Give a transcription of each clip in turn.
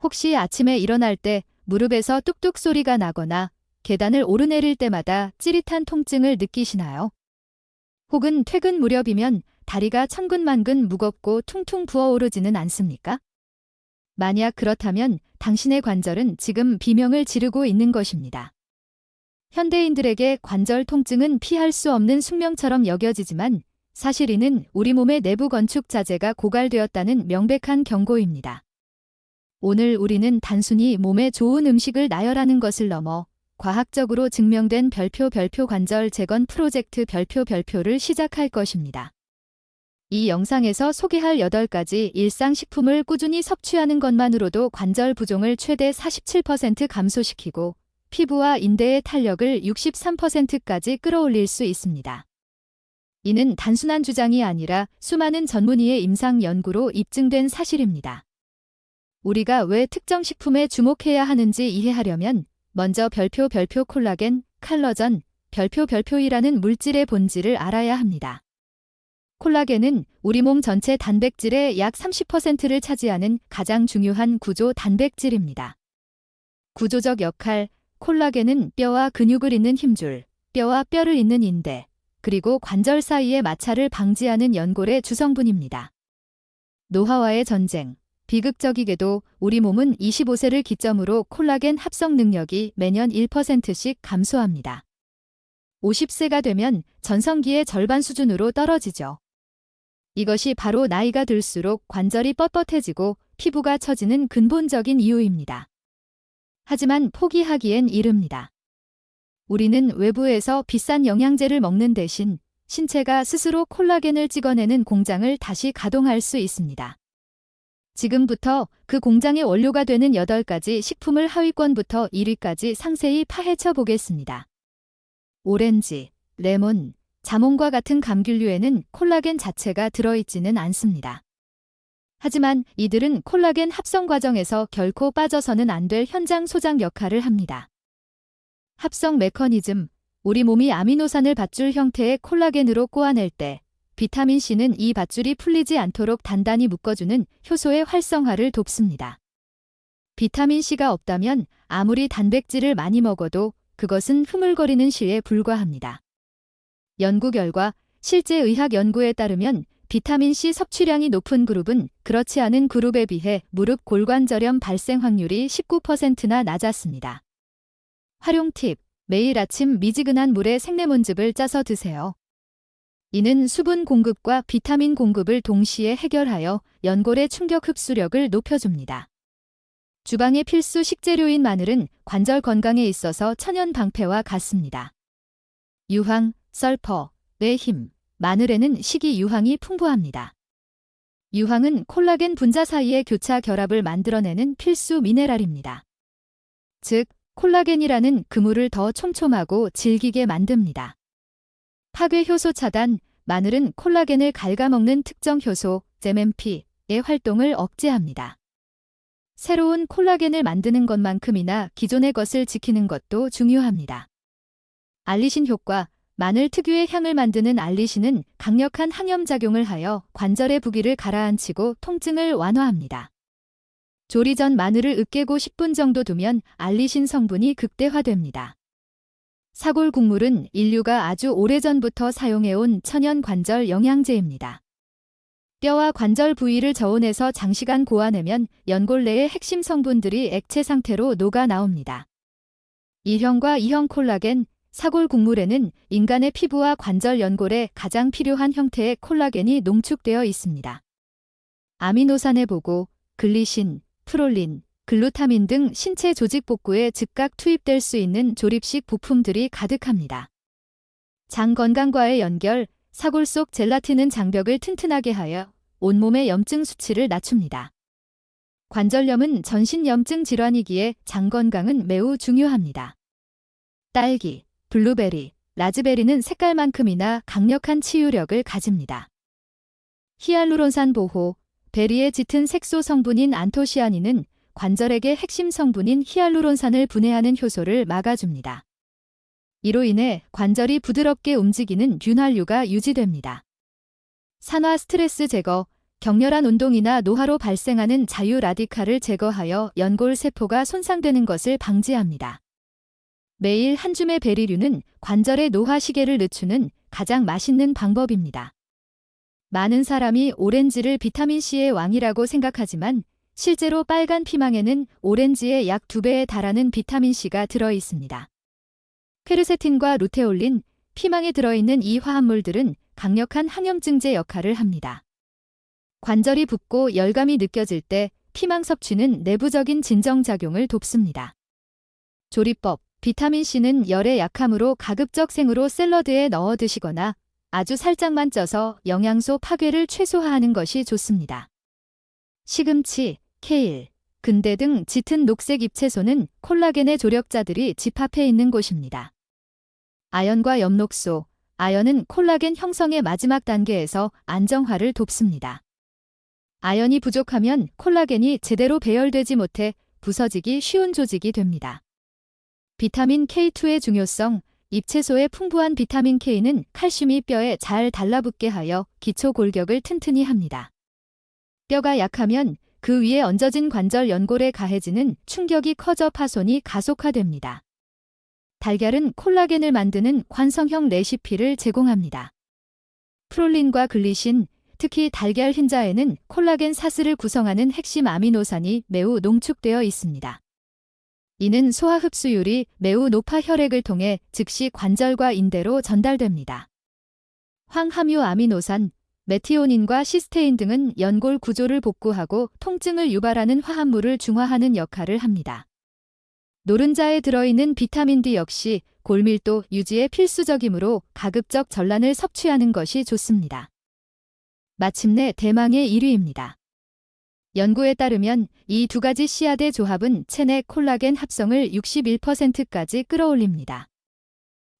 혹시 아침에 일어날 때 무릎에서 뚝뚝 소리가 나거나 계단을 오르내릴 때마다 찌릿한 통증을 느끼시나요? 혹은 퇴근 무렵이면 다리가 천근만근 무겁고 퉁퉁 부어오르지는 않습니까? 만약 그렇다면 당신의 관절은 지금 비명을 지르고 있는 것입니다. 현대인들에게 관절 통증은 피할 수 없는 숙명처럼 여겨지지만 사실 이는 우리 몸의 내부 건축 자재가 고갈되었다는 명백한 경고입니다. 오늘 우리는 단순히 몸에 좋은 음식을 나열하는 것을 넘어 과학적으로 증명된 별표 관절 재건 프로젝트 별표를 시작할 것입니다. 이 영상에서 소개할 8가지 일상식품을 꾸준히 섭취하는 것만으로도 관절 부종을 최대 47% 감소시키고 피부와 인대의 탄력을 63%까지 끌어올릴 수 있습니다. 이는 단순한 주장이 아니라 수많은 전문의의 임상 연구로 입증된 사실입니다. 우리가 왜 특정 식품에 주목해야 하는지 이해하려면 먼저 별표 콜라겐, 칼러전, 별표이라는 물질의 본질을 알아야 합니다. 콜라겐은 우리 몸 전체 단백질의 약 30%를 차지하는 가장 중요한 구조 단백질입니다. 구조적 역할, 콜라겐은 뼈와 근육을 잇는 힘줄, 뼈와 뼈를 잇는 인대, 그리고 관절 사이의 마찰을 방지하는 연골의 주성분입니다. 노화와의 전쟁. 비극적이게도 우리 몸은 25세를 기점으로 콜라겐 합성 능력이 매년 1%씩 감소합니다. 50세가 되면 전성기의 절반 수준으로 떨어지죠. 이것이 바로 나이가 들수록 관절이 뻣뻣해지고 피부가 처지는 근본적인 이유입니다. 하지만 포기하기엔 이릅니다. 우리는 외부에서 비싼 영양제를 먹는 대신 신체가 스스로 콜라겐을 찍어내는 공장을 다시 가동할 수 있습니다. 지금부터 그 공장의 원료가 되는 8가지 식품을 하위권부터 1위까지 상세히 파헤쳐 보겠습니다. 오렌지, 레몬, 자몽과 같은 감귤류에는 콜라겐 자체가 들어있지는 않습니다. 하지만 이들은 콜라겐 합성 과정에서 결코 빠져서는 안 될 현장 소장 역할을 합니다. 합성 메커니즘, 우리 몸이 아미노산을 밧줄 형태의 콜라겐으로 꼬아낼 때 비타민C는 이 밧줄이 풀리지 않도록 단단히 묶어주는 효소의 활성화를 돕습니다. 비타민C가 없다면 아무리 단백질을 많이 먹어도 그것은 흐물거리는 실에 불과합니다. 연구 결과, 실제 의학 연구에 따르면 비타민C 섭취량이 높은 그룹은 그렇지 않은 그룹에 비해 무릎 골관절염 발생 확률이 19%나 낮았습니다. 활용 팁, 매일 아침 미지근한 물에 생레몬즙을 짜서 드세요. 이는 수분 공급과 비타민 공급을 동시에 해결하여 연골의 충격 흡수력을 높여줍니다. 주방의 필수 식재료인 마늘은 관절 건강에 있어서 천연 방패와 같습니다. 유황, 설퍼, 뇌 힘, 마늘에는 식이 유황이 풍부합니다. 유황은 콜라겐 분자 사이의 교차 결합을 만들어내는 필수 미네랄입니다. 즉, 콜라겐이라는 그물을 더 촘촘하고 질기게 만듭니다. 파괴 효소 차단, 마늘은 콜라겐을 갉아먹는 특정 효소, MMP의 활동을 억제합니다. 새로운 콜라겐을 만드는 것만큼이나 기존의 것을 지키는 것도 중요합니다. 알리신 효과, 마늘 특유의 향을 만드는 알리신은 강력한 항염작용을 하여 관절의 부기를 가라앉히고 통증을 완화합니다. 조리 전 마늘을 으깨고 10분 정도 두면 알리신 성분이 극대화됩니다. 사골 국물은 인류가 아주 오래전부터 사용해온 천연 관절 영양제입니다. 뼈와 관절 부위를 저온해서 장시간 고아내면 연골 내의 핵심 성분들이 액체 상태로 녹아 나옵니다. 1형과 2형 콜라겐, 사골 국물에는 인간의 피부와 관절 연골에 가장 필요한 형태의 콜라겐이 농축되어 있습니다. 아미노산의 보고, 글리신, 프롤린, 글루타민 등 신체 조직 복구에 즉각 투입될 수 있는 조립식 부품들이 가득합니다. 장 건강과의 연결, 사골 속 젤라틴은 장벽을 튼튼하게 하여 온몸의 염증 수치를 낮춥니다. 관절염은 전신 염증 질환이기에 장 건강은 매우 중요합니다. 딸기, 블루베리, 라즈베리는 색깔만큼이나 강력한 치유력을 가집니다. 히알루론산 보호, 베리의 짙은 색소 성분인 안토시아닌은 관절에게 핵심 성분인 히알루론산을 분해하는 효소를 막아줍니다. 이로 인해 관절이 부드럽게 움직이는 윤활유가 유지됩니다. 산화 스트레스 제거, 격렬한 운동이나 노화로 발생하는 자유 라디칼을 제거하여 연골 세포가 손상되는 것을 방지합니다. 매일 한 줌의 베리류는 관절의 노화 시계를 늦추는 가장 맛있는 방법입니다. 많은 사람이 오렌지를 비타민C의 왕이라고 생각하지만 실제로 빨간 피망에는 오렌지의 약 2배에 달하는 비타민C가 들어 있습니다. 퀘르세틴과 루테올린, 피망에 들어있는 이 화합물들은 강력한 항염증제 역할을 합니다. 관절이 붓고 열감이 느껴질 때 피망 섭취는 내부적인 진정작용을 돕습니다. 조리법, 비타민C는 열에 약하므로 가급적 생으로 샐러드에 넣어 드시거나 아주 살짝만 쪄서 영양소 파괴를 최소화하는 것이 좋습니다. 시금치, 케일, 근대 등 짙은 녹색 잎채소는 콜라겐의 조력자들이 집합해 있는 곳입니다. 아연과 엽록소, 아연은 콜라겐 형성의 마지막 단계에서 안정화를 돕습니다. 아연이 부족하면 콜라겐이 제대로 배열되지 못해 부서지기 쉬운 조직이 됩니다. 비타민 K2의 중요성, 잎채소의 풍부한 비타민 K는 칼슘이 뼈에 잘 달라붙게 하여 기초 골격을 튼튼히 합니다. 뼈가 약하면 그 위에 얹어진 관절 연골에 가해지는 충격이 커져 파손이 가속화됩니다. 달걀은 콜라겐을 만드는 관성형 레시피를 제공합니다. 프롤린과 글리신, 특히 달걀 흰자에는 콜라겐 사슬을 구성하는 핵심 아미노산이 매우 농축되어 있습니다. 이는 소화 흡수율이 매우 높아 혈액을 통해 즉시 관절과 인대로 전달됩니다. 황함유 아미노산, 메티오닌과 시스테인 등은 연골 구조를 복구하고 통증을 유발하는 화합물을 중화하는 역할을 합니다. 노른자에 들어있는 비타민 D 역시 골밀도 유지에 필수적이므로 가급적 전란을 섭취하는 것이 좋습니다. 마침내 대망의 1위입니다. 연구에 따르면 이 두 가지 씨앗의 조합은 체내 콜라겐 합성을 61%까지 끌어올립니다.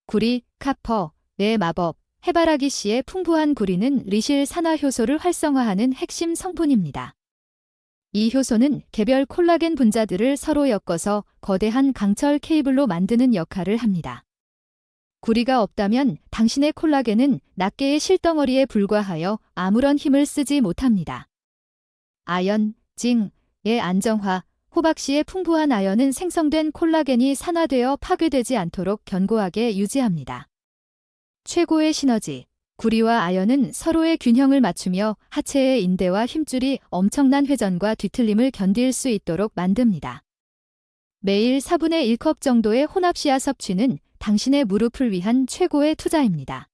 구리, 카퍼의 마법, 해바라기 씨의 풍부한 구리는 리실 산화 효소를 활성화하는 핵심 성분입니다. 이 효소는 개별 콜라겐 분자들을 서로 엮어서 거대한 강철 케이블로 만드는 역할을 합니다. 구리가 없다면 당신의 콜라겐은 낱개의 실덩어리에 불과하여 아무런 힘을 쓰지 못합니다. 아연, 징의 안정화, 호박씨의 풍부한 아연은 생성된 콜라겐이 산화되어 파괴되지 않도록 견고하게 유지합니다. 최고의 시너지, 구리와 아연은 서로의 균형을 맞추며 하체의 인대와 힘줄이 엄청난 회전과 뒤틀림을 견딜 수 있도록 만듭니다. 매일 4분의 1컵 정도의 혼합씨앗 섭취는 당신의 무릎을 위한 최고의 투자입니다.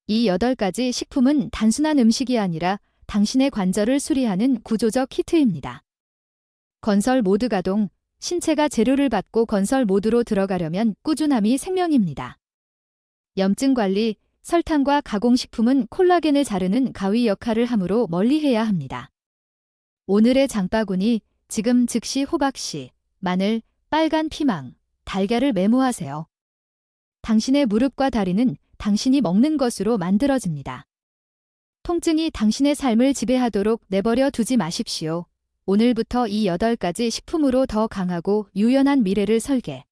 이 8가지 식품은 단순한 음식이 아니라 당신의 관절을 수리하는 구조적 히트입니다. 건설 모드 가동, 신체가 재료를 받고 건설 모드로 들어가려면 꾸준함이 생명입니다. 염증 관리, 설탕과 가공식품은 콜라겐을 자르는 가위 역할을 하므로 멀리해야 합니다. 오늘의 장바구니, 지금 즉시 호박씨, 마늘, 빨간 피망, 달걀을 메모하세요. 당신의 무릎과 다리는 당신이 먹는 것으로 만들어집니다. 통증이 당신의 삶을 지배하도록 내버려 두지 마십시오. 오늘부터 이 8가지 식품으로 더 강하고 유연한 미래를 설계.